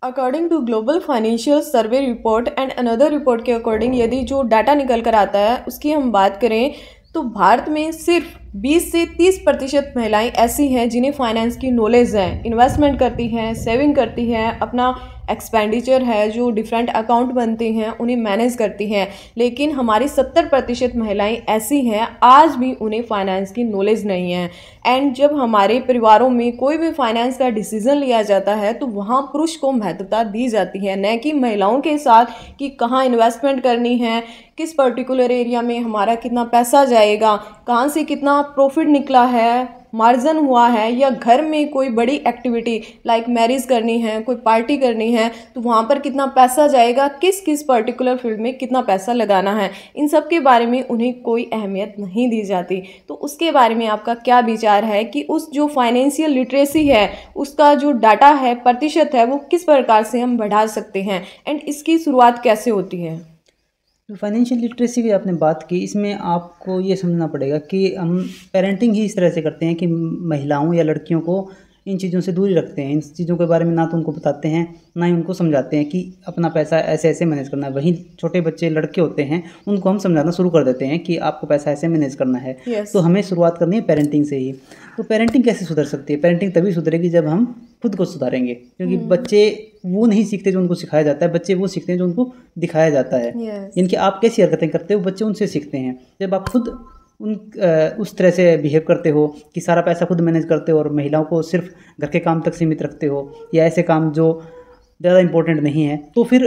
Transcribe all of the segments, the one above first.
According to global financial survey report and another report के according यदि जो data निकल कर आता है उसकी हम बात करें तो भारत में सिर्फ 20 से 30% महिलाएं ऐसी हैं जिन्हें फाइनेंस की नॉलेज है, इन्वेस्टमेंट करती हैं, सेविंग करती हैं, अपना एक्सपेंडिचर है जो डिफरेंट अकाउंट बनते हैं उन्हें मैनेज करती हैं। लेकिन हमारी 70% महिलाएं ऐसी हैं आज भी उन्हें फाइनेंस की नॉलेज नहीं है। एंड जब हमारे परिवारों में कोई भी फाइनेंस का डिसीजन लिया जाता है तो वहाँ पुरुष को महत्वता दी जाती है, न कि महिलाओं के साथ कि कहाँ इन्वेस्टमेंट करनी है, किस पर्टिकुलर एरिया में हमारा कितना पैसा जाएगा, कहाँ से कितना प्रॉफिट निकला है, मार्जिन हुआ है, या घर में कोई बड़ी एक्टिविटी लाइक मैरिज करनी है, कोई पार्टी करनी है तो वहाँ पर कितना पैसा जाएगा, किस किस पर्टिकुलर फील्ड में कितना पैसा लगाना है, इन सब के बारे में उन्हें कोई अहमियत नहीं दी जाती। तो उसके बारे में आपका क्या विचार है कि उस जो फाइनेंशियल लिटरेसी है उसका जो डाटा है, प्रतिशत है, वो किस प्रकार से हम बढ़ा सकते हैं एंड इसकी शुरुआत कैसे होती है? फाइनेंशियल लिटरेसी की आपने बात की, इसमें आपको ये समझना पड़ेगा कि हम पेरेंटिंग ही इस तरह से करते हैं कि महिलाओं या लड़कियों को इन चीज़ों से दूरी रखते हैं। इन चीज़ों के बारे में ना तो उनको बताते हैं ना ही उनको समझाते हैं कि अपना पैसा ऐसे ऐसे मैनेज करना है। वहीं छोटे बच्चे लड़के होते हैं उनको हम समझाना शुरू कर देते हैं कि आपको पैसा ऐसे मैनेज करना है। तो हमें शुरुआत करनी है पेरेंटिंग से ही। तो पेरेंटिंग कैसे सुधर सकती है? पेरेंटिंग तभी सुधरेगी जब हम खुद को सुधारेंगे, क्योंकि बच्चे वो नहीं सीखते जो उनको सिखाया जाता है, बच्चे वो सीखते हैं जो उनको दिखाया जाता है। इनकी आप कैसी हरकतें करते हो बच्चे उनसे सीखते हैं। जब आप खुद उस तरह से बिहेव करते हो कि सारा पैसा खुद मैनेज करते हो और महिलाओं को सिर्फ घर के काम तक सीमित रखते हो या ऐसे काम जो ज़्यादा इंपॉर्टेंट नहीं है, तो फिर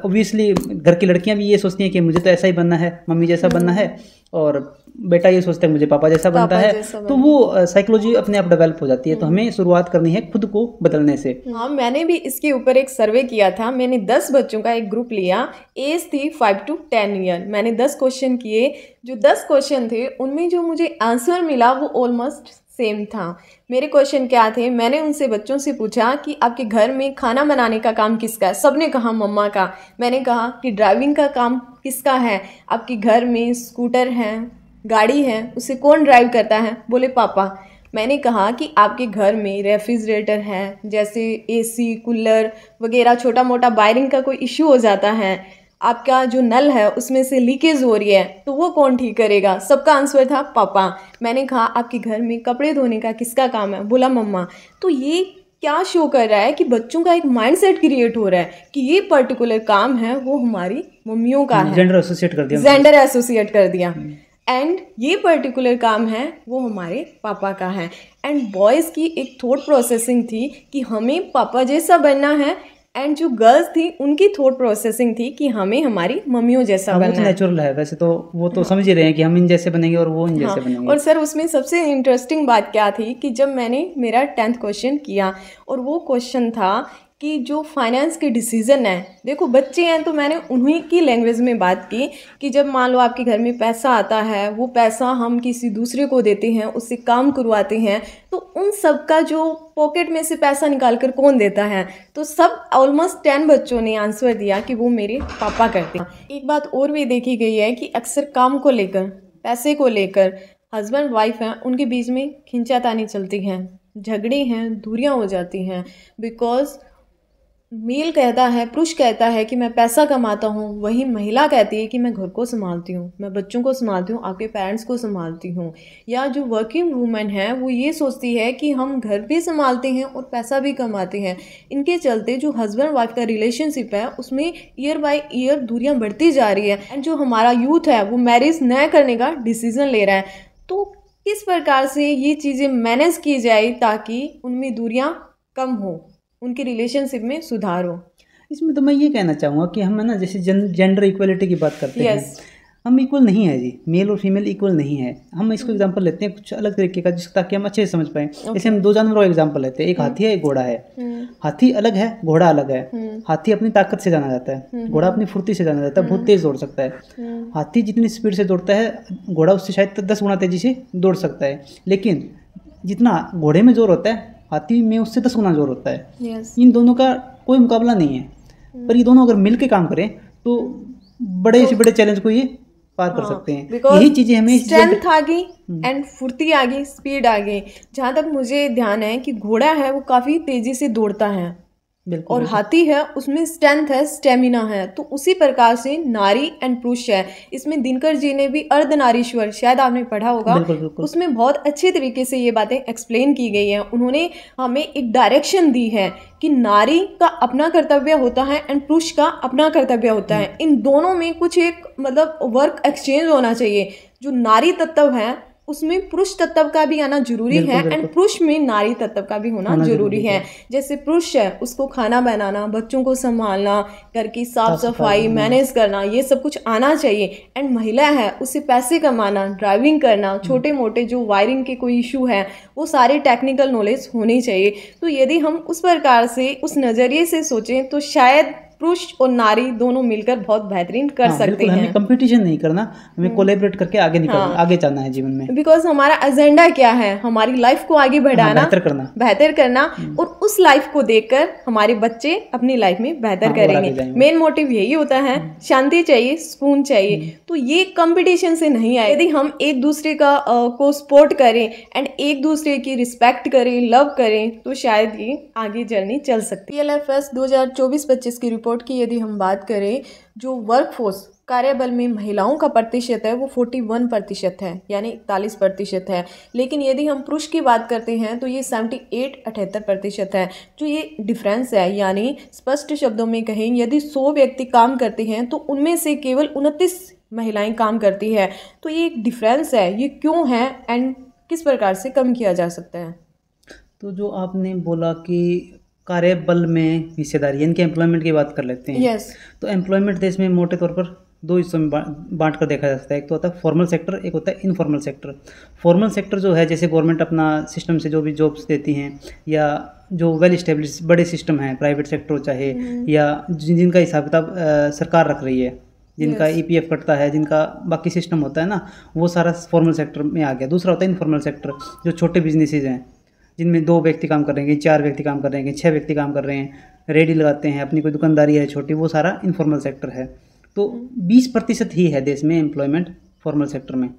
ऑब्वियसली घर की लड़कियां भी ये सोचती हैं कि मुझे तो ऐसा ही बनना है, मम्मी जैसा बनना है, और बेटा ये सोचता है मुझे पापा जैसा बनता है। तो वो साइकोलॉजी अपने आप डेवलप हो जाती है। तो हमें शुरुआत करनी है खुद को बदलने से। हाँ, मैंने भी इसके ऊपर एक सर्वे किया था। मैंने 10 बच्चों का एक ग्रुप लिया, एज थी 5 to 10 ईयर। मैंने 10 क्वेश्चन किए। जो 10 क्वेश्चन थे उनमें जो मुझे आंसर मिला वो ऑलमोस्ट सेम था। मेरे क्वेश्चन क्या थे, मैंने उनसे बच्चों से पूछा कि आपके घर में खाना बनाने का काम किसका है? सबने कहा मम्मा का। मैंने कहा कि ड्राइविंग का काम किसका है? आपके घर में स्कूटर है, गाड़ी है, उसे कौन ड्राइव करता है? बोले पापा। मैंने कहा कि आपके घर में रेफ्रिजरेटर है, जैसे एसी, कूलर वगैरह छोटा मोटा वायरिंग का कोई इश्यू हो जाता है, आपका जो नल है उसमें से लीकेज हो रही है, तो वो कौन ठीक करेगा? सबका आंसर था पापा। मैंने कहा आपके घर में कपड़े धोने का किसका काम है? बोला मम्मा। तो ये क्या शो कर रहा है कि बच्चों का एक माइंडसेट क्रिएट हो रहा है कि ये पर्टिकुलर काम है वो हमारी मम्मियों का है। जेंडर एसोसिएट कर दिया, जेंडर एसोसिएट कर दिया। एंड ये पर्टिकुलर काम है वो हमारे पापा का है। एंड बॉयज़ की एक थॉट प्रोसेसिंग थी कि हमें पापा जैसा बनना है, एंड जो गर्ल्स थी उनकी थॉट प्रोसेसिंग थी कि हमें हमारी मम्मियों जैसा बनना है। नेचुरल है वैसे तो, वो तो समझ ही रहे हैं कि हम इन जैसे बनेंगे और वो इन जैसे बनेंगे। और सर उसमें सबसे इंटरेस्टिंग बात क्या थी कि जब मैंने मेरा 10th क्वेश्चन किया और वो क्वेश्चन था कि जो फाइनेंस के डिसीज़न है, देखो बच्चे हैं तो मैंने उन्हीं की लैंग्वेज में बात की कि जब मान लो आपके घर में पैसा आता है, वो पैसा हम किसी दूसरे को देते हैं, उससे काम करवाते हैं, तो उन सब का जो पॉकेट में से पैसा निकाल कर कौन देता है? तो सब ऑलमोस्ट 10 बच्चों ने आंसर दिया कि वो मेरे पापा करते हैं। एक बात और भी देखी गई है कि अक्सर काम को लेकर, पैसे को लेकर हस्बैंड वाइफ हैं उनके बीच में खींचातानी चलती हैं, झगड़े हैं, दूरियां हो जाती हैं। बिकॉज मेल कहता है, पुरुष कहता है कि मैं पैसा कमाता हूँ, वहीं महिला कहती है कि मैं घर को संभालती हूँ, मैं बच्चों को संभालती हूँ, आपके पेरेंट्स को संभालती हूँ। या जो वर्किंग वूमेन है वो ये सोचती है कि हम घर भी संभालते हैं और पैसा भी कमाते हैं। इनके चलते जो हस्बैंड वाइफ का रिलेशनशिप है उसमें ईयर बाय ईयर दूरियाँ बढ़ती जा रही है। एंड जो हमारा यूथ है वो मैरिज न करने का डिसीज़न ले रहा है। तो किस प्रकार से ये चीज़ें मैनेज की जाए ताकि उनमें दूरियाँ कम हो, उनके रिलेशनशिप में सुधार हो? इसमें तो मैं ये कहना चाहूँगा कि हम है ना, जैसे जेंडर इक्वलिटी की बात करते हैं, हम इक्वल नहीं है जी, मेल और फीमेल इक्वल नहीं है। हम इसको एग्जांपल लेते हैं कुछ अलग तरीके का ताकि हम अच्छे से समझ पाएँ। जैसे हम 2 जानवरों का एग्जांपल लेते हैं, एक हाथी है, एक घोड़ा है। हाथी अलग है, घोड़ा अलग है। हाथी अपनी ताकत से जाना जाता है, घोड़ा अपनी फुर्ती से जाना जाता है, बहुत तेज दौड़ सकता है। हाथी जितनी स्पीड से दौड़ता है, घोड़ा उससे शायद 10 गुना तेजी से दौड़ सकता है। लेकिन जितना घोड़े में जोर होता है, हाथी में उससे 10 गुना जोर होता है। इन दोनों का कोई मुकाबला नहीं है। पर ये दोनों अगर मिल के काम करें तो बड़े से बड़े चैलेंज को ये पार कर सकते हैं। यही चीजें हमें स्ट्रेंथ आ गई एंड फुर्ती आ गई, स्पीड आ गई। जहाँ तक मुझे ध्यान है कि घोड़ा है वो काफ़ी तेज़ी से दौड़ता है, बिल्कुल और बिल्कुल। हाथी है उसमें स्ट्रेंथ है, स्टेमिना है। तो उसी प्रकार से नारी एंड पुरुष है, इसमें दिनकर जी ने भी अर्धनारीश्वर, शायद आपने पढ़ा होगा, बिल्कुल बिल्कुल। उसमें बहुत अच्छे तरीके से ये बातें एक्सप्लेन की गई हैं। उन्होंने हमें एक डायरेक्शन दी है कि नारी का अपना कर्तव्य होता है एंड पुरुष का अपना कर्तव्य होता है। इन दोनों में कुछ एक मतलब वर्क एक्सचेंज होना चाहिए। जो नारी तत्व है उसमें पुरुष तत्व का भी आना जरूरी है बिल्कुल एंड बिल्कुल। पुरुष में नारी तत्व का भी होना होना जरूरी जरूरी है। है। जैसे पुरुष है उसको खाना बनाना, बच्चों को संभालना, घर की साफ साफ सफाई सफाई मैनेज करना, ये सब कुछ आना चाहिए। एंड महिला है उसे पैसे कमाना, ड्राइविंग करना, छोटे मोटे जो वायरिंग के कोई इशू है वो सारे टेक्निकल नॉलेज होनी चाहिए। तो यदि हम उस प्रकार से उस नज़रिए से सोचें तो शायद पुरुष और नारी दोनों मिलकर बहुत बेहतरीन कर हाँ सकते बिल्कुल, हमें हैं। कंपटीशन नहीं करना, हमें कोलैबोरेट करके आगे निकलना, हाँ। आगे जाना है जीवन में। बिकॉज हमारा एजेंडा क्या है, हमारी लाइफ को आगे हाँ, बढ़ाना, बेहतर करना। और उस लाइफ को देखकर हमारे बच्चे अपनी लाइफ में बेहतर हाँ, और आगे करेंगे। जाएंगे। मेन मोटिव यही होता है, शांति चाहिए, सुकून चाहिए। तो ये कंपटीशन से नहीं आए। यदि हम एक दूसरे का को सपोर्ट करें एंड एक दूसरे की रिस्पेक्ट करें, लव करें, तो शायद ये आगे जर्नी चल सकती है। PLFS 2024-25 की रिपोर्ट की यदि हम बात करें, जो वर्कफोर्स कार्यबल में महिलाओं का प्रतिशत है वो 41% है, यानी 41% है। लेकिन यदि हम पुरुष की बात करते हैं तो ये 78-78% है। जो ये डिफरेंस है, यानी स्पष्ट शब्दों में कहें, यदि 100 व्यक्ति काम करते हैं तो उनमें से केवल 29 महिलाएं काम करती है। तो ये एक डिफरेंस है, ये क्यों है एंड किस प्रकार से कम किया जा सकता है? तो जो आपने बोला कि कार्यबल में हिस्सेदारी, यानी कि एम्प्लॉयमेंट की बात कर लेते हैं। यस। तो एम्प्लॉयमेंट देश में मोटे तौर पर दो हिस्सों में बांट कर देखा जा सकता है। एक तो होता है फॉर्मल सेक्टर, एक होता है इनफॉर्मल सेक्टर। फॉर्मल सेक्टर जो है, जैसे गवर्नमेंट अपना सिस्टम से जो भी जॉब्स देती हैं, या जो वेल इस्टेब्लिश बड़े सिस्टम हैं, प्राइवेट सेक्टर चाहे, या जिनका हिसाब किताब सरकार रख रही है, जिनका EPF कटता है, जिनका बाकी सिस्टम होता है ना, वो सारा फॉर्मल सेक्टर में आ गया। दूसरा होता है इनफॉर्मल सेक्टर, जो छोटे बिजनेसेस हैं, जिनमें 2 व्यक्ति काम कर रहे हैं, 4 व्यक्ति काम कर रहे हैं, 6 व्यक्ति काम कर रहे हैं, रेडी लगाते हैं, अपनी कोई दुकानदारी है छोटी, वो सारा इनफॉर्मल सेक्टर है। तो 20% ही है देश में एम्प्लॉयमेंट फॉर्मल सेक्टर में,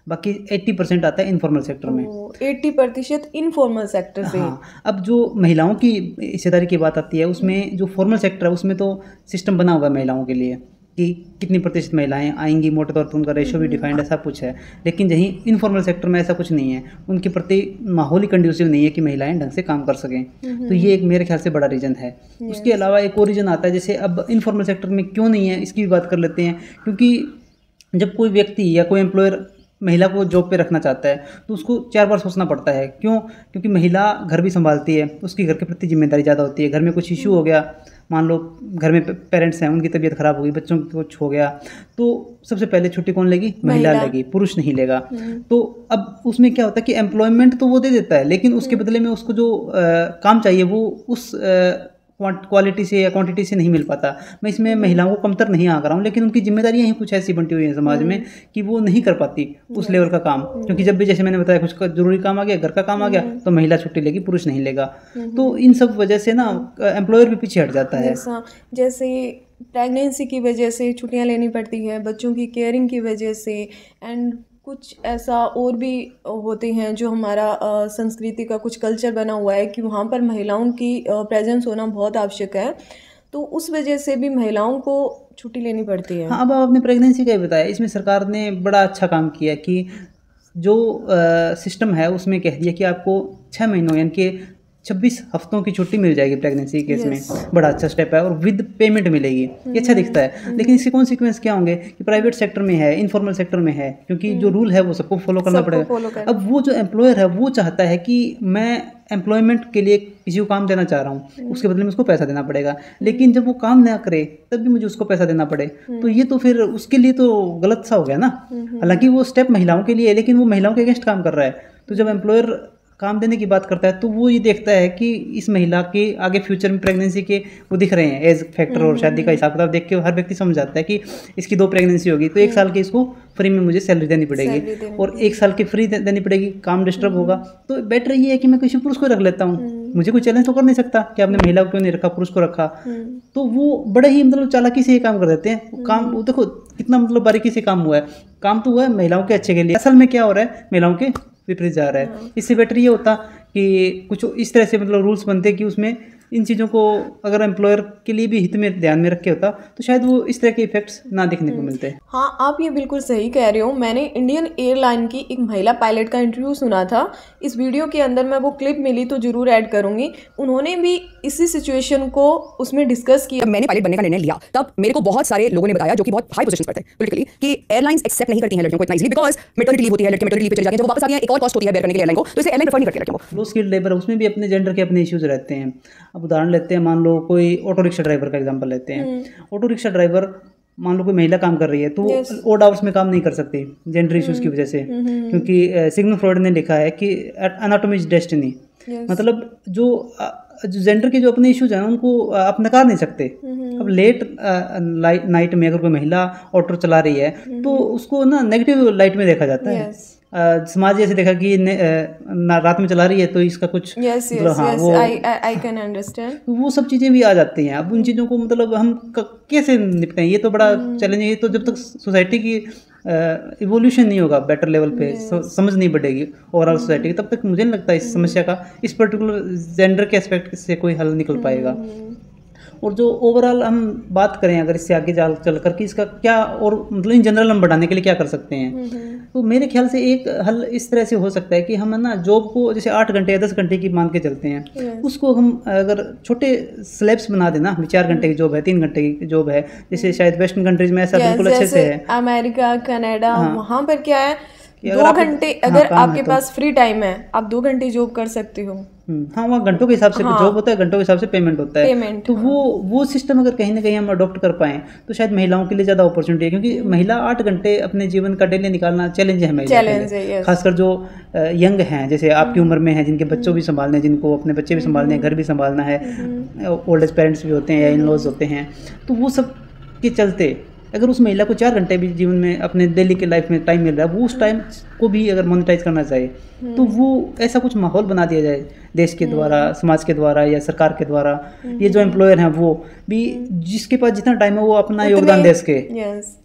बाकी 80% आता है इनफॉर्मल सेक्टर में। 80% इनफॉर्मल सेक्टर से। हाँ, अब जो महिलाओं की हिस्सेदारी की बात आती है, उसमें जो फॉर्मल सेक्टर है उसमें तो सिस्टम बना हुआ है महिलाओं के लिए कि कितनी प्रतिशत महिलाएं आएंगी, मोटे तौर पर उनका रेशियो भी डिफाइंड है, सब कुछ है। लेकिन यहीं इनफॉर्मल सेक्टर में ऐसा कुछ नहीं है, उनके प्रति माहौल ही कंड्यूसिव नहीं है कि महिलाएं ढंग से काम कर सकें। तो ये एक मेरे ख्याल से बड़ा रीज़न है। उसके अलावा एक और रीज़न आता है, जैसे अब इनफॉर्मल सेक्टर में क्यों नहीं है, इसकी भी बात कर लेते हैं। क्योंकि जब कोई व्यक्ति या कोई एम्प्लॉयर महिला को जॉब पे रखना चाहता है तो उसको 4 बार सोचना पड़ता है। क्यों? क्योंकि महिला घर भी संभालती है, उसकी घर के प्रति जिम्मेदारी ज़्यादा होती है। घर में कुछ इशू हो गया, मान लो घर में पेरेंट्स हैं, उनकी तबीयत ख़राब हो गई, बच्चों को कुछ हो गया, तो सबसे पहले छुट्टी कौन लेगी? महिला लेगी, पुरुष नहीं लेगा। तो अब उसमें क्या होता है कि एम्प्लॉयमेंट तो वो दे देता है, लेकिन उसके बदले में उसको जो काम चाहिए वो उस क्वालिटी से या क्वांटिटी से नहीं मिल पाता। मैं इसमें महिलाओं को कमतर नहीं आंक रहा हूँ, लेकिन उनकी जिम्मेदारियां ही कुछ ऐसी बनती हुई हैं समाज में कि वो नहीं कर पाती उस लेवल का काम। क्योंकि जब भी, जैसे मैंने बताया, कुछ जरूरी काम आ गया, घर का काम आ गया, तो महिला छुट्टी लेगी, पुरुष नहीं लेगा। तो इन सब वजह से ना एम्प्लॉयर भी पीछे हट जाता है। जैसे प्रेगनेंसी की वजह से छुट्टियां लेनी पड़ती है, बच्चों की केयरिंग की वजह से, एंड कुछ ऐसा और भी होते हैं जो हमारा संस्कृति का कुछ कल्चर बना हुआ है कि वहाँ पर महिलाओं की प्रेजेंस होना बहुत आवश्यक है। तो उस वजह से भी महिलाओं को छुट्टी लेनी पड़ती है। हाँ, अब आपने प्रेगनेंसी का ही बताया, इसमें सरकार ने बड़ा अच्छा काम किया कि जो सिस्टम है उसमें कह दिया कि आपको 6 महीनों यानी कि 26 हफ्तों की छुट्टी मिल जाएगी प्रेगनेंसी केस में। बड़ा अच्छा स्टेप है, और विद पेमेंट मिलेगी, ये अच्छा दिखता है। लेकिन इसके कॉन्सिक्वेंस क्या होंगे कि प्राइवेट सेक्टर में है, इनफॉर्मल सेक्टर में है, क्योंकि जो रूल है वो सबको फॉलो करना पड़ेगा। अब वो जो एम्प्लॉयर है वो चाहता है कि मैं एम्प्लॉयमेंट के लिए किसी को काम देना चाह रहा हूँ, उसके बदले में उसको पैसा देना पड़ेगा। लेकिन जब वो काम ना करे तब भी मुझे उसको पैसा देना पड़े, तो ये तो फिर उसके लिए तो गलत सा हो गया ना। हालांकि वो स्टेप महिलाओं के लिए है, लेकिन वो महिलाओं के अगेंस्ट काम कर रहा है। तो जब एम्प्लॉयर काम देने की बात करता है तो वो ये देखता है कि इस महिला के आगे फ्यूचर में प्रेगनेंसी के वो दिख रहे हैं एज फैक्टर, और शादी का हिसाब किताब देख के हर व्यक्ति समझ जाता है कि इसकी 2 प्रेगनेंसी होगी, तो 1 साल की इसको फ्री में मुझे सैलरी देनी पड़ेगी, और 1 साल की फ्री देनी पड़ेगी, काम डिस्टर्ब होगा। तो बेटर ये है कि मैं किसी पुरुष को रख लेता हूँ, मुझे कोई चैलेंज तो कर नहीं सकता कि आपने महिला को क्यों नहीं रखा, पुरुष को रखा। तो वो बड़े ही मतलब चालाकी से ये काम कर देते हैं। काम वो देखो कितना मतलब बारीकी से काम हुआ है, काम तो हुआ है महिलाओं के अच्छे के लिए, असल में क्या हो रहा है, महिलाओं के विपरीत जा रहा है। इससे बेटर ये होता कि कुछ इस तरह से मतलब रूल्स बनते कि उसमें इन चीज़ों को अगर एम्प्लॉयर के लिए भी हित में ध्यान में रख के होता तो शायद वो इस तरह के इफेक्ट्स ना दिखने को मिलते। हाँ, आप ये बिल्कुल सही कह रहे हो। मैंने इंडियन एयरलाइन की एक महिला पायलट का इंटरव्यू सुना था। इस वीडियो के अंदर मैं वो क्लिप मिली तो ज़रूर ऐड करूँगी। उन्होंने भी इसी सिचुएशन को उसमें डिस्कस किया। जब मैंने पायलट बनने का निर्णय लिया तब मेरे को बहुत सारे लोगों ने बताया जो कि बहुत हाई पोजीशंस पर थे पॉलिटिकली कि एयरलाइंस एक्सेप्ट नहीं करती हैं लड़कियों को इतना इजीली बिकॉज मैटरनिटी लीव होती है, लड़के मैटरनिटी लीव पे चले जाते हैं, जब वो वापस आती हैं एक और कॉस्ट होती है बेयर करने के लिए एयरलाइन को, तो इसे एयरलाइन प्रेफर नहीं करती लड़कियों को। लो स्किल्ड लेबर उसमें भी अपने जेंडर के अपने इश्यूज रहते हैं। अब उदाहरण लेते हैं, मान लो कोई ऑटो रिक्शा ड्राइवर का एग्जांपल लेते हैं। ऑटो रिक्शा ड्राइवर मान लो कोई महिला काम कर रही है तो वो ओड आवर्स में काम नहीं कर सकती जेंडर इश्यूज की वजह से, क्योंकि सिग्मंड फ्रॉइड ने लिखा है कि एनाटॉमी इज डेस्टिनी, मतलब जो जेंडर के जो अपने इश्यूज हैं उनको आप नकार नहीं सकते। अब लेट नाइट में अगर कोई महिला ऑटो चला रही है तो उसको ना नेगेटिव लाइट में देखा जाता है। समाज जैसे देखा कि रात में चला रही है तो इसका कुछ आई कैन अंडरस्टैंड, वो सब चीज़ें भी आ जाती हैं। अब उन चीज़ों को मतलब हम कैसे निपटें, ये तो बड़ा चैलेंज है। ये तो जब तक सोसाइटी की इवोल्यूशन नहीं होगा बेटर लेवल पे, समझ नहीं बढ़ेगी ओवरऑल सोसाइटी की, तब तक मुझे नहीं लगता इस समस्या का इस पर्टिकुलर जेंडर के एस्पेक्ट से कोई हल निकल पाएगा। और जो ओवरऑल हम बात करें अगर इससे आगे चल कर कि इसका क्या और मतलब इन जनरल हम बढ़ाने के लिए क्या कर सकते हैं, तो मेरे ख्याल से एक हल इस तरह से हो सकता है कि हम ना जॉब को जैसे 8 घंटे या 10 घंटे की मान के चलते हैं, उसको हम अगर छोटे स्लैब्स बना देना, 4 घंटे की जॉब है, 3 घंटे की जॉब है, जैसे शायद वेस्टर्न कंट्रीज में ऐसा बिल्कुल अच्छे से है, अमेरिका, कनाडा, वहाँ पर क्या है 2 घंटे अगर आपके पास फ्री टाइम है आप 2 घंटे जॉब कर सकते हो। हाँ, वहाँ घंटों के हिसाब से जॉब होता है, घंटों के हिसाब से पेमेंट होता है। तो वो सिस्टम अगर कहीं ना कहीं हम अडॉप्ट कर पाएँ तो शायद महिलाओं के लिए ज़्यादा अपॉर्चुनिटी है, क्योंकि महिला 8 घंटे अपने जीवन का डेली निकालना चैलेंज है महिला के लिए। खासकर जो यंग हैं, जैसे आपकी उम्र में हैं, जिनके बच्चों भी संभालने, जिनको अपने बच्चे भी संभालने हैं, घर भी संभालना है, ओल्ड एज पेरेंट्स भी होते हैं या इन लॉज होते हैं, तो वो सब के चलते अगर उस महिला को 4 घंटे भी जीवन में अपने डेली के लाइफ में टाइम मिल रहा है, वो उस टाइम को भी अगर मोनेटाइज करना चाहे तो वो ऐसा कुछ माहौल बना दिया जाए देश के द्वारा, समाज के द्वारा या सरकार के द्वारा, ये जो एम्प्लॉयर हैं वो भी जिसके पास जितना टाइम है वो अपना योगदान दे सके।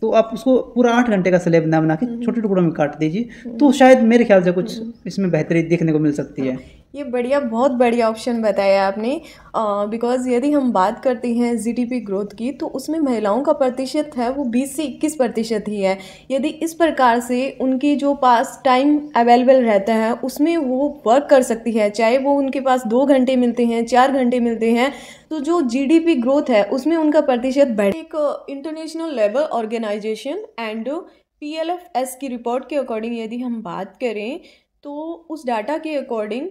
तो आप उसको पूरा 8 घंटे का स्लैब ना बना के छोटे टुकड़ों में काट दीजिए, तो शायद मेरे ख्याल से कुछ इसमें बेहतरी देखने को मिल सकती है। ये बहुत बढ़िया ऑप्शन बताया आपने, बिकॉज़ यदि हम बात करते हैं जीडीपी ग्रोथ की तो उसमें महिलाओं का प्रतिशत है वो 20 से 21% ही है। यदि इस प्रकार से उनकी जो पास टाइम अवेलेबल रहता है उसमें वो वर्क कर सकती है, चाहे वो उनके पास 2 घंटे मिलते हैं, 4 घंटे मिलते हैं, तो जो जीडीपी ग्रोथ है उसमें उनका प्रतिशत बढ़े। एक international labour organisation and PLFS की रिपोर्ट के अकॉर्डिंग यदि हम बात करें तो उस डाटा के अकॉर्डिंग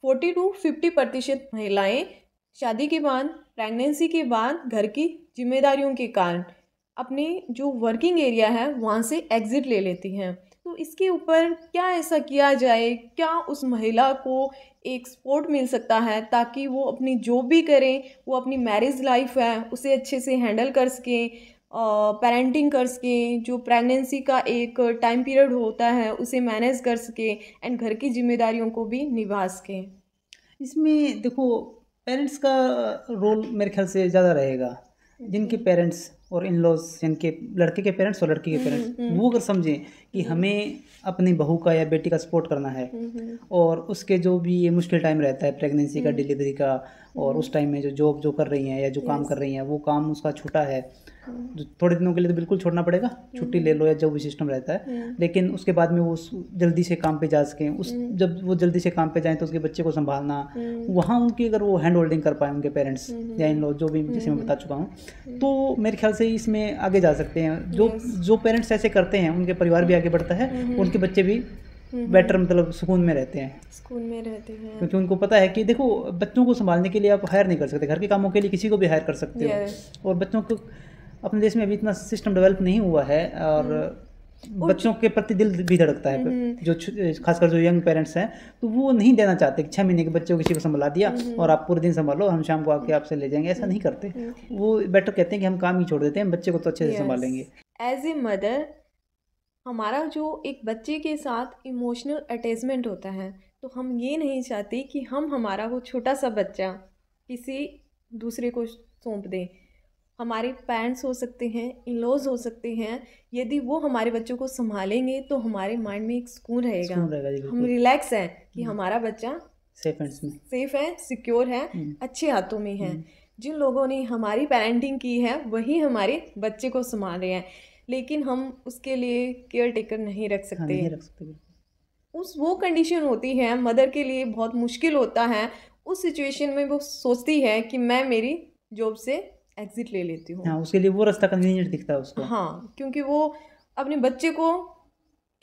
40 to 50% महिलाएं शादी के बाद, प्रेगनेंसी के बाद घर की जिम्मेदारियों के कारण अपने जो वर्किंग एरिया है वहाँ से एग्ज़िट ले लेती हैं। तो इसके ऊपर क्या ऐसा किया जाए, क्या उस महिला को एक सपोर्ट मिल सकता है ताकि वो अपनी जॉब भी करें, वो अपनी मैरिज लाइफ है उसे अच्छे से हैंडल कर सकें, पेरेंटिंग कर सकें, जो प्रेगनेंसी का एक टाइम पीरियड होता है उसे मैनेज कर सकें एंड घर की जिम्मेदारियों को भी निभा सकें। इसमें देखो पेरेंट्स का रोल मेरे ख्याल से ज़्यादा रहेगा। जिनके पेरेंट्स और इन लॉज, जिनके लड़के के पेरेंट्स और लड़की के पेरेंट्स, वो अगर समझें कि हमें अपनी बहू का या बेटी का सपोर्ट करना है और उसके जो भी ये मुश्किल टाइम रहता है प्रेगनेंसी का, डिलीवरी का, और उस टाइम में जो जॉब जो कर रही हैं या जो काम कर रही हैं वो काम उसका छूटा है, जो थोड़े दिनों के लिए तो बिल्कुल छोड़ना पड़ेगा, छुट्टी ले लो या जो भी सिस्टम रहता है, लेकिन उसके बाद में वो जल्दी से काम पे जा सकें। जब वो जल्दी से काम पे जाएं तो उसके बच्चे को संभालना, वहाँ उनकी अगर वो हैंड होल्डिंग कर पाए उनके पेरेंट्स या इन लोग जो भी, जैसे मैं बता चुका हूँ, तो मेरे ख्याल से इसमें आगे जा सकते हैं। जो पेरेंट्स ऐसे करते हैं उनके परिवार भी आगे बढ़ता है, उनके बच्चे भी बेटर मतलब सुकून में रहते हैं, क्योंकि उनको पता है कि देखो बच्चों को संभालने के लिए आप हायर नहीं कर सकते, घर के कामों के लिए किसी को भी हायर कर सकते हो, और बच्चों को अपने देश में अभी इतना सिस्टम डेवलप नहीं हुआ है, और बच्चों के प्रति दिल भी धड़कता है, जो खासकर जो यंग पेरेंट्स हैं, तो वो नहीं देना चाहते कि 6 महीने के बच्चे को किसी को संभाला दिया और आप पूरे दिन संभालो, हम शाम को आके आपसे ले जाएंगे, ऐसा नहीं करते। वो बेटर कहते हैं कि हम काम ही छोड़ देते हैं, बच्चे को तो अच्छे से संभालेंगे। एज ए मदर हमारा जो एक बच्चे के साथ इमोशनल अटैचमेंट होता है, तो हम ये नहीं चाहते कि हम हमारा वो छोटा सा बच्चा किसी दूसरे को सौंप दें। हमारे पेरेंट्स हो सकते हैं, इन लॉज हो सकते हैं, यदि वो हमारे बच्चों को संभालेंगे तो हमारे माइंड में एक सुकून रहेगा, हम रिलैक्स हैं कि हमारा बच्चा सेफ हैंड्स में, सेफ है, सिक्योर है, अच्छे हाथों में है। जिन लोगों ने हमारी पेरेंटिंग की है वही हमारे बच्चे को संभाल रहे हैं, लेकिन हम उसके लिए केयर टेकर नहीं रख हाँ, सकते। नहीं रख सकते बिल्कुल। वो कंडीशन होती है, मदर के लिए बहुत मुश्किल होता है। उस सिचुएशन में वो सोचती है कि मैं मेरी जॉब से एग्जिट ले लेती हूँ। हाँ, उसके लिए वो रास्ता कन्वीनियंट दिखता है उसको। हाँ, क्योंकि वो अपने बच्चे को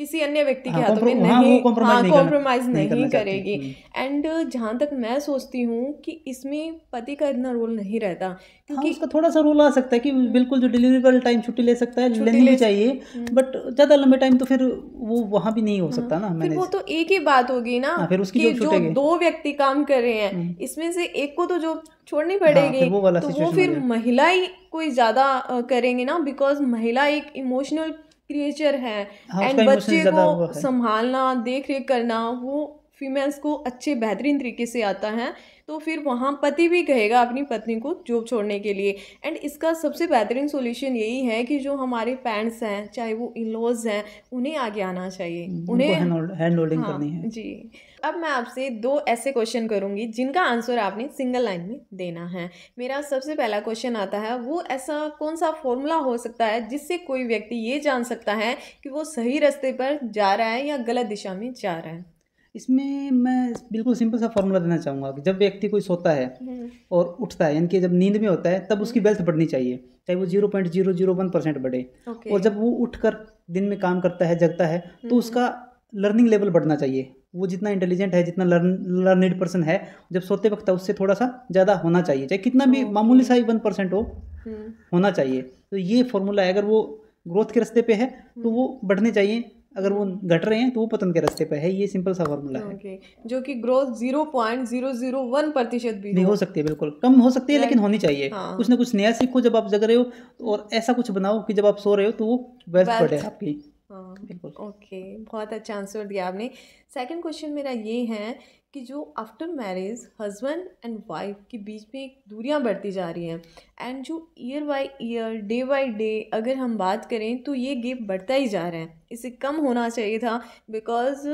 किसी अन्य व्यक्ति के हाँ, हाथों में हाँ, नहीं, वो कॉम्प्रोमाइज नहीं कॉम्प्रोमाइज नहीं करना नहीं चाहती। करेगी। एंड जहाँ तक मैं सोचती हूँ कि इसमें पति का इतना रोल नहीं रहता, हाँ, क्योंकि उसका थोड़ा सा रोल आ सकता है कि बिल्कुल जो डिलीवरी वाले टाइम छुट्टी ले सकता है, छुट्टी लेनी भी ले चाहिए, बट ज़्यादा लंबे टाइम तो फिर वो वहाँ भी नहीं हो सकता ना फिर मैनेज। वो तो एक ही बात होगी ना, हाँ, फिर उसकी कि जॉब जो छूटेगी। 2 व्यक्ति काम कर रहे हैं इसमें से एक को तो जॉब छोड़नी हाँ, पड़ेगी। फिर वो वाला तो वो सिचुएशन हो फिर जाए। महिला ही कोई ज़्यादा करेंगे ना, बिकॉज महिला एक इमोशनल क्रिएचर है। हाँ, एंड उसका इमोशन बच्चे ज़्यादा वो को है। संभालना, देख रेख करना वो फीमेल्स को अच्छे बेहतरीन तरीके से आता है। तो फिर वहाँ पति भी कहेगा अपनी पत्नी को जॉब छोड़ने के लिए। एंड इसका सबसे बेहतरीन सॉल्यूशन यही है कि जो हमारे पेरेंट्स हैं, चाहे वो इन लॉज हैं, उन्हें आगे आना चाहिए, उनको हैंड होल्डिंग हाँ करनी है। जी। अब मैं आपसे 2 ऐसे क्वेश्चन करूंगी जिनका आंसर आपने सिंगल लाइन में देना है। मेरा सबसे पहला क्वेश्चन आता है, वो ऐसा कौन सा फॉर्मूला हो सकता है जिससे कोई व्यक्ति ये जान सकता है कि वो सही रास्ते पर जा रहा है या गलत दिशा में जा रहा है? इसमें मैं बिल्कुल सिंपल सा फॉर्मूला देना चाहूँगा कि जब व्यक्ति कोई सोता है और उठता है, यानी कि जब नींद में होता है, तब उसकी वेल्थ बढ़नी चाहिए, चाहे वो 0.001% बढ़े। ओके। और जब वो उठकर दिन में काम करता है, जगता है, तो उसका लर्निंग लेवल बढ़ना चाहिए। वो जितना इंटेलिजेंट है, जितना लर्निड पर्सन है, जब सोते वक्त उससे थोड़ा सा ज़्यादा होना चाहिए, चाहे कितना भी मामूली सा ही 1% होना चाहिए। तो ये फॉर्मूला है। अगर वो ग्रोथ के रास्ते पे है तो वो बढ़ने चाहिए, अगर वो घट रहे हैं तो वो पतन के रास्ते पे है। ये सिंपल सा फॉर्मूला है। ओके, जो कि ग्रोथ 0.001% भी नहीं हो सकती है, बिल्कुल कम हो सकती है, लेकिन होनी चाहिए। हाँ। कुछ ना कुछ नया सीखो जब आप जग रहे हो, और ऐसा कुछ बनाओ कि जब आप सो रहे हो तो वो वेल्थ बढ़े आपकी। हाँ, बिल्कुल। ओके, बहुत अच्छा आंसर दिया आपने। सेकंड क्वेश्चन मेरा ये है कि जो after marriage husband and wife के बीच में एक दूरियां बढ़ती जा रही हैं, एंड जो year by year, day by day अगर हम बात करें तो ये गैप बढ़ता ही जा रहा है। इसे कम होना चाहिए था, बिकॉज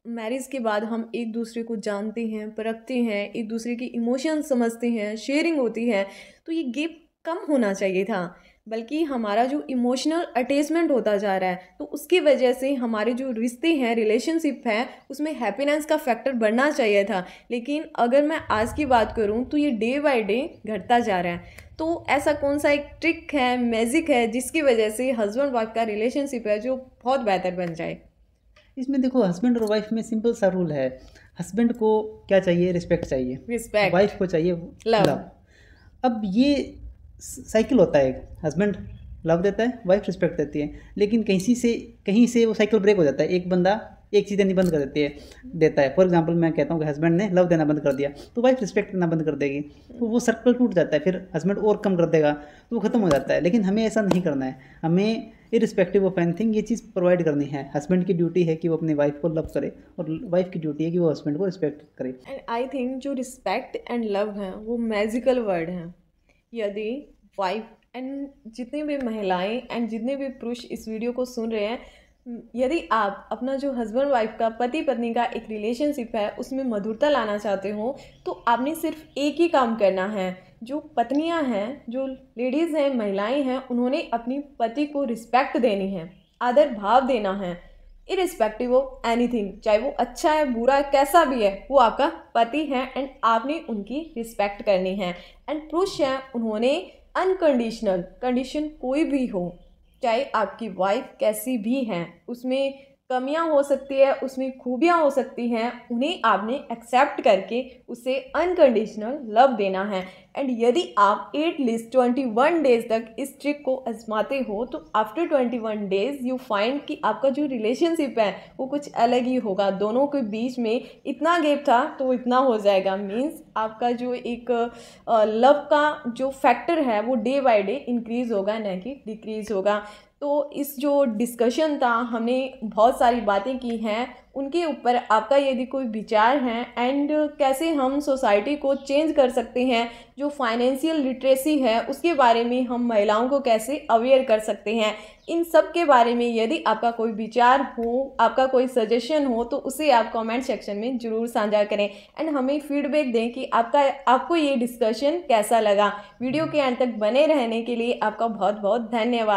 मैरिज के बाद हम एक दूसरे को जानते हैं, परखते हैं, एक दूसरे के इमोशन समझते हैं, शेयरिंग होती है, तो ये गैप कम होना चाहिए था। बल्कि हमारा जो इमोशनल अटैचमेंट होता जा रहा है, तो उसकी वजह से हमारे जो रिश्ते हैं, रिलेशनशिप है, उसमें हैप्पीनेस का फैक्टर बढ़ना चाहिए था। लेकिन अगर मैं आज की बात करूं तो ये डे बाय डे घटता जा रहा है। तो ऐसा कौन सा एक ट्रिक है, मैजिक है, जिसकी वजह से हस्बैंड वाइफ का रिलेशनशिप है जो बहुत बेहतर बन जाए? इसमें देखो, हस्बैंड और वाइफ में सिंपल सा रूल है। हस्बैंड को क्या चाहिए? रिस्पेक्ट चाहिए। रिस्पेक्ट। वाइफ को चाहिए लव। अब ये साइकिल होता है, हस्बैंड लव देता है, वाइफ रिस्पेक्ट देती है, लेकिन कहीं से वो साइकिल ब्रेक हो जाता है। एक बंदा एक चीज़ देनी बंद कर देता है। फॉर एग्जांपल मैं कहता हूँ कि हस्बैंड ने लव देना बंद कर दिया, तो वाइफ रिस्पेक्ट देना बंद कर देगी, तो वो सर्कल टूट जाता है। फिर हस्बैंड और कम कर देगा तो वो खत्म हो जाता है। लेकिन हमें ऐसा नहीं करना है। हमें इरिस्पेक्टिव ऑफ एनीथिंग ये चीज़ प्रोवाइड करनी है। हस्बैंड की ड्यूटी है कि वो अपनी वाइफ को लव करे, और वाइफ की ड्यूटी है कि वो हस्बैंड को रिस्पेक्ट करे। एंड आई थिंक जो रिस्पेक्ट एंड लव हैं वो मैजिकल वर्ड हैं। यदि वाइफ एंड जितने भी महिलाएं एंड जितने भी पुरुष इस वीडियो को सुन रहे हैं, यदि आप अपना जो हस्बैंड वाइफ का, पति पत्नी का एक रिलेशनशिप है, उसमें मधुरता लाना चाहते हो, तो आपने सिर्फ एक ही काम करना है। जो पत्नियां हैं, जो लेडीज़ हैं, महिलाएं हैं, उन्होंने अपनी पति को रिस्पेक्ट देनी है, आदर भाव देना है, इरिस्पेक्टिव ऑफ एनीथिंग। चाहे वो अच्छा है, बुरा है, कैसा भी है, वो आपका पति है एंड आपने उनकी रिस्पेक्ट करनी है। एंड पुरुष हैं, उन्होंने अनकंडीशनल, कंडीशन कोई भी हो, चाहे आपकी वाइफ कैसी भी हैं, उसमें कमियां हो सकती है, उसमें खूबियां हो सकती हैं, उन्हें आपने एक्सेप्ट करके उसे अनकंडीशनल लव देना है। एंड यदि आप एटलीस्ट 21 डेज तक इस ट्रिक को आजमाते हो, तो आफ्टर 21 डेज यू फाइंड कि आपका जो रिलेशनशिप है वो कुछ अलग ही होगा। दोनों के बीच में इतना गैप था तो इतना हो जाएगा। मीन्स आपका जो एक लव का जो फैक्टर है वो डे बाय डे इंक्रीज़ होगा, न कि डिक्रीज़ होगा। तो इस जो डिस्कशन था, हमने बहुत सारी बातें की हैं, उनके ऊपर आपका यदि कोई विचार हैं एंड कैसे हम सोसाइटी को चेंज कर सकते हैं, जो फाइनेंशियल लिटरेसी है उसके बारे में हम महिलाओं को कैसे अवेयर कर सकते हैं, इन सब के बारे में यदि आपका कोई विचार हो, आपका कोई सजेशन हो तो उसे आप कमेंट सेक्शन में ज़रूर साझा करें एंड हमें फीडबैक दें कि आपको ये डिस्कशन कैसा लगा। वीडियो के अंत तक बने रहने के लिए आपका बहुत बहुत धन्यवाद।